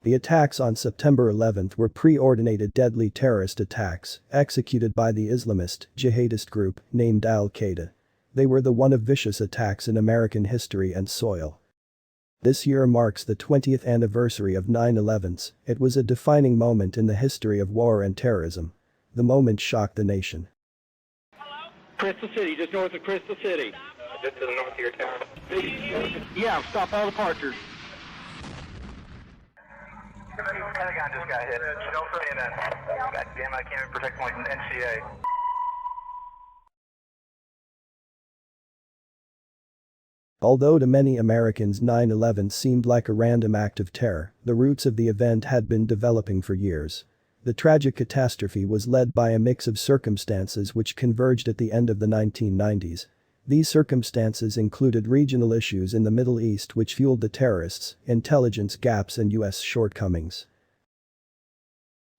The attacks on September 11 were preordinated deadly terrorist attacks executed by the Islamist jihadist group named Al-Qaeda. They were the one of vicious attacks in American history and soil. This year marks the 20th anniversary of 9/11. It was a defining moment in the history of war and terrorism. The moment shocked the nation. Crystal City, just north of Crystal City. Just to the north of your town? Yeah, stop all departures. Pentagon just got hit. Don't say that. God damn, I can't even protect my NCA. Although to many Americans 9/11 seemed like a random act of terror, the roots of the event had been developing for years. The tragic catastrophe was led by a mix of circumstances which converged at the end of the 1990s. These circumstances included regional issues in the Middle East which fueled the terrorists, intelligence gaps and US shortcomings.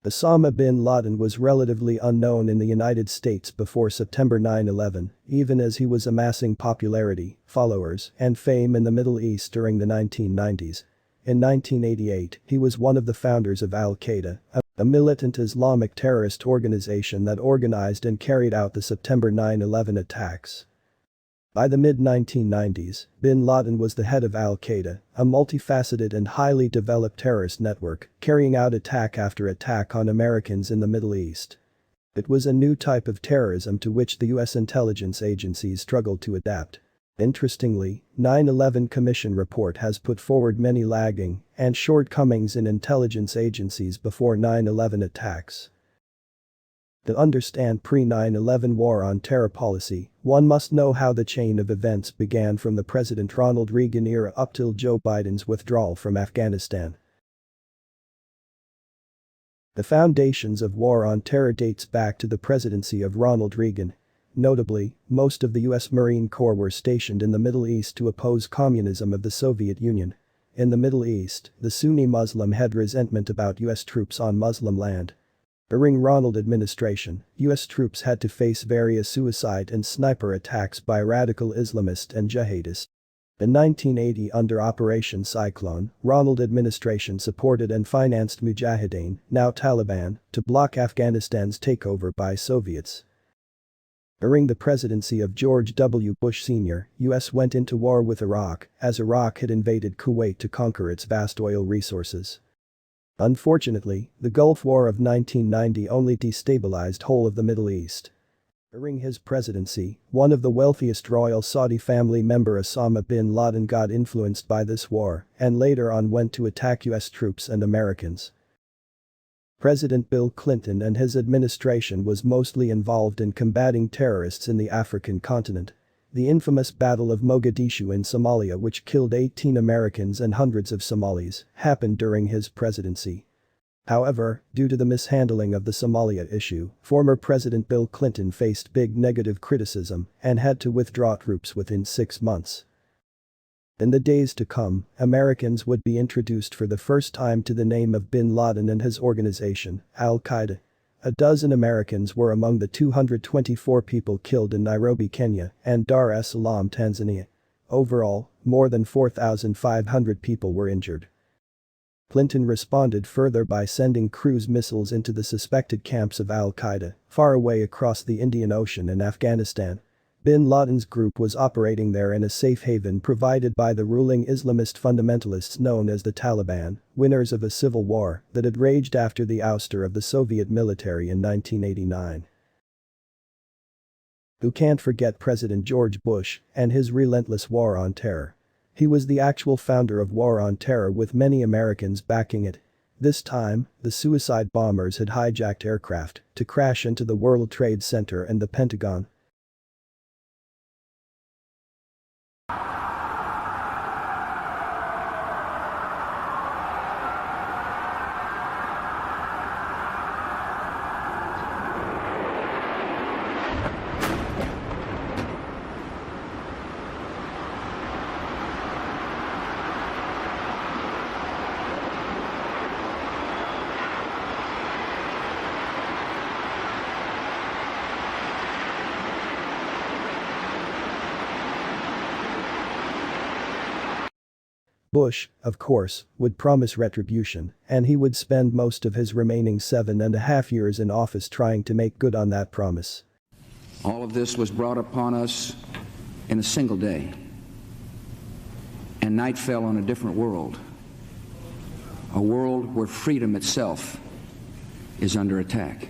Osama bin Laden was relatively unknown in the United States before September 9/11, even as he was amassing popularity, followers, and fame in the Middle East during the 1990s. In 1988, he was one of the founders of Al-Qaeda, a militant Islamic terrorist organization that organized and carried out the September 9/11 attacks. By the mid-1990s, bin Laden was the head of Al-Qaeda, a multifaceted and highly developed terrorist network, carrying out attack after attack on Americans in the Middle East. It was a new type of terrorism to which the US intelligence agencies struggled to adapt. Interestingly, 9/11 Commission report has put forward many lagging and shortcomings in intelligence agencies before 9/11 attacks. To understand pre-9/11 war on terror policy, one must know how the chain of events began from the President Ronald Reagan era up till Joe Biden's withdrawal from Afghanistan. The foundations of war on terror dates back to the presidency of Ronald Reagan. Notably, most of the US Marine Corps were stationed in the Middle East to oppose communism of the Soviet Union. In the Middle East, the Sunni Muslim had resentment about US troops on Muslim land. During Ronald administration, US troops had to face various suicide and sniper attacks by radical Islamists and jihadists. In 1980 under Operation Cyclone, Ronald administration supported and financed Mujahideen, now Taliban, to block Afghanistan's takeover by Soviets. During the presidency of George W. Bush Sr., US went into war with Iraq, as Iraq had invaded Kuwait to conquer its vast oil resources. Unfortunately, the Gulf War of 1990 only destabilized whole of the Middle East. During his presidency, one of the wealthiest royal Saudi family member Osama bin Laden got influenced by this war and later on went to attack US troops and Americans. President Bill Clinton and his administration was mostly involved in combating terrorists in the African continent. The infamous Battle of Mogadishu in Somalia, which killed 18 Americans and hundreds of Somalis, happened during his presidency. However, due to the mishandling of the Somalia issue, former President Bill Clinton faced big negative criticism and had to withdraw troops within 6 months. In the days to come, Americans would be introduced for the first time to the name of bin Laden and his organization, Al-Qaeda. A dozen Americans were among the 224 people killed in Nairobi, Kenya, and Dar es Salaam, Tanzania. Overall, more than 4,500 people were injured. Clinton responded further by sending cruise missiles into the suspected camps of Al-Qaeda, far away across the Indian Ocean and Afghanistan. Bin Laden's group was operating there in a safe haven provided by the ruling Islamist fundamentalists known as the Taliban, winners of a civil war that had raged after the ouster of the Soviet military in 1989. Who can't forget President George Bush and his relentless war on terror? He was the actual founder of war on terror with many Americans backing it. This time, the suicide bombers had hijacked aircraft to crash into the World Trade Center and the Pentagon. Bush, of course, would promise retribution, and he would spend most of his remaining 7.5 years in office trying to make good on that promise. All of this was brought upon us in a single day, and night fell on a different world, a world where freedom itself is under attack.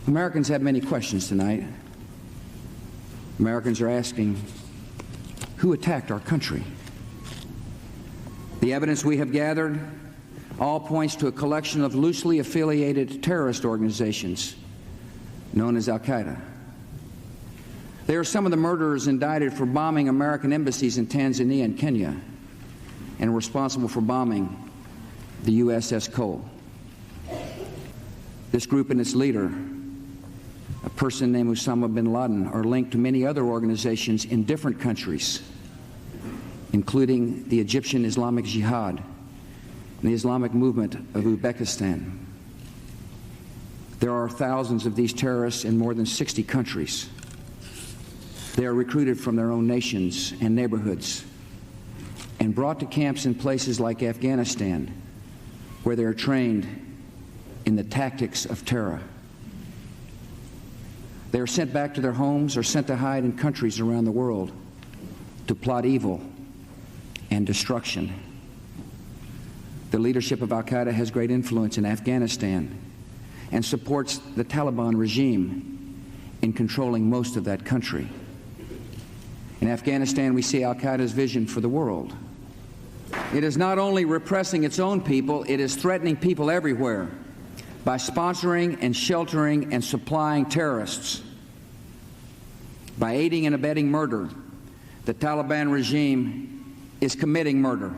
Americans have many questions tonight. Americans are asking, who attacked our country? The evidence we have gathered all points to a collection of loosely affiliated terrorist organizations known as Al-Qaeda. They are some of the murderers indicted for bombing American embassies in Tanzania and Kenya and responsible for bombing the USS Cole. This group and its leader, a person named Osama bin Laden, are linked to many other organizations in different countries, including the Egyptian Islamic Jihad and the Islamic Movement of Uzbekistan. There are thousands of these terrorists in more than 60 countries. They are recruited from their own nations and neighborhoods and brought to camps in places like Afghanistan, where they are trained in the tactics of terror. They are sent back to their homes or sent to hide in countries around the world to plot evil and destruction. The leadership of Al-Qaeda has great influence in Afghanistan and supports the Taliban regime in controlling most of that country. In Afghanistan, we see Al-Qaeda's vision for the world. It is not only repressing its own people, it is threatening people everywhere by sponsoring and sheltering and supplying terrorists. By aiding and abetting murder, the Taliban regime is committing murder.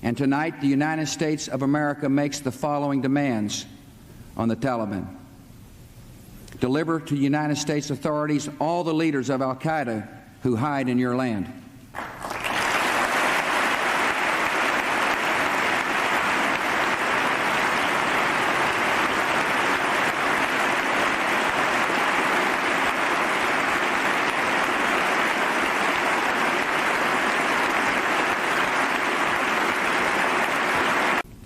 And tonight, the United States of America makes the following demands on the Taliban. Deliver to United States authorities all the leaders of Al-Qaeda who hide in your land.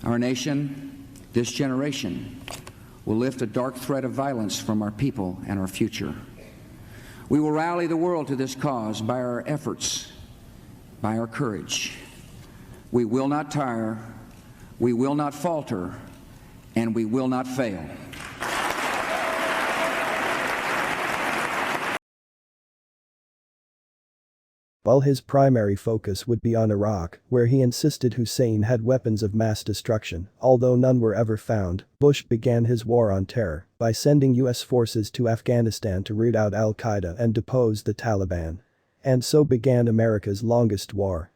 Our nation, this generation, will lift a dark threat of violence from our people and our future. We will rally the world to this cause by our efforts, by our courage. We will not tire, we will not falter, and we will not fail. While his primary focus would be on Iraq, where he insisted Hussein had weapons of mass destruction, although none were ever found, Bush began his war on terror by sending U.S. forces to Afghanistan to root out Al-Qaeda and depose the Taliban. And so began America's longest war.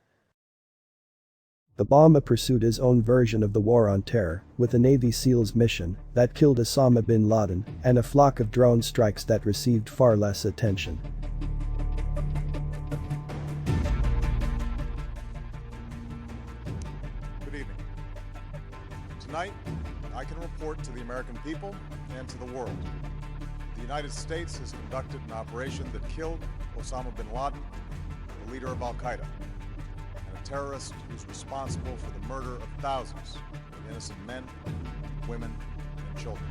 Obama pursued his own version of the war on terror, with a Navy SEALs mission that killed Osama bin Laden and a flock of drone strikes that received far less attention. Tonight, I can report to the American people and to the world. The United States has conducted an operation that killed Osama bin Laden, the leader of Al-Qaeda, and a terrorist who's responsible for the murder of thousands of innocent men, women, and children.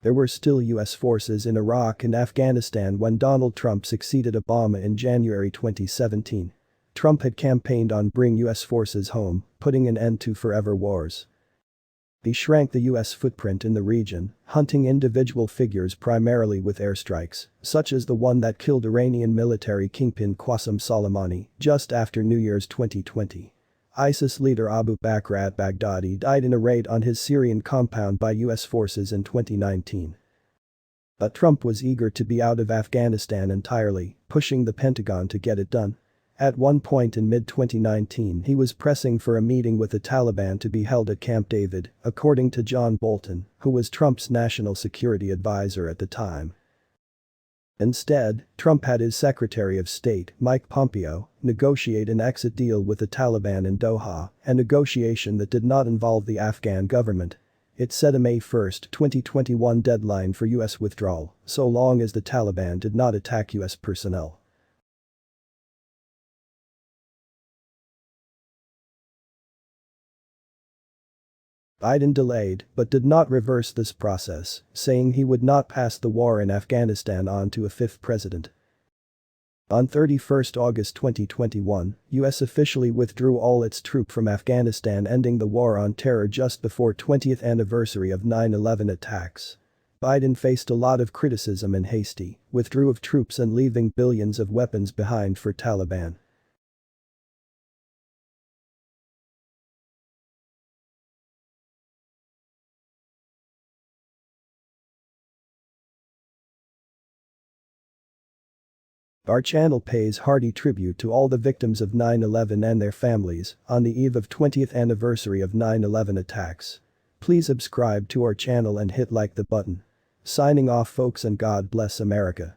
There were still U.S. forces in Iraq and Afghanistan when Donald Trump succeeded Obama in January 2017. Trump had campaigned on bring U.S. forces home, putting an end to forever wars. He shrank the U.S. footprint in the region, hunting individual figures primarily with airstrikes, such as the one that killed Iranian military kingpin Qasem Soleimani just after New Year's 2020. ISIS leader Abu Bakr al-Baghdadi died in a raid on his Syrian compound by U.S. forces in 2019. But Trump was eager to be out of Afghanistan entirely, pushing the Pentagon to get it done. At one point in mid-2019 he was pressing for a meeting with the Taliban to be held at Camp David, according to John Bolton, who was Trump's national security advisor at the time. Instead, Trump had his Secretary of State, Mike Pompeo, negotiate an exit deal with the Taliban in Doha, a negotiation that did not involve the Afghan government. It set a May 1, 2021 deadline for US withdrawal, so long as the Taliban did not attack US personnel. Biden delayed but did not reverse this process, saying he would not pass the war in Afghanistan on to a fifth president. On 31 August 2021, US officially withdrew all its troops from Afghanistan, ending the war on terror just before 20th anniversary of 9/11 attacks. Biden faced a lot of criticism and hasty withdrew of troops and leaving billions of weapons behind for Taliban. Our channel pays hearty tribute to all the victims of 9/11 and their families on the eve of 20th anniversary of 9/11 attacks. Please subscribe to our channel and hit like the button. Signing off folks, and God bless America.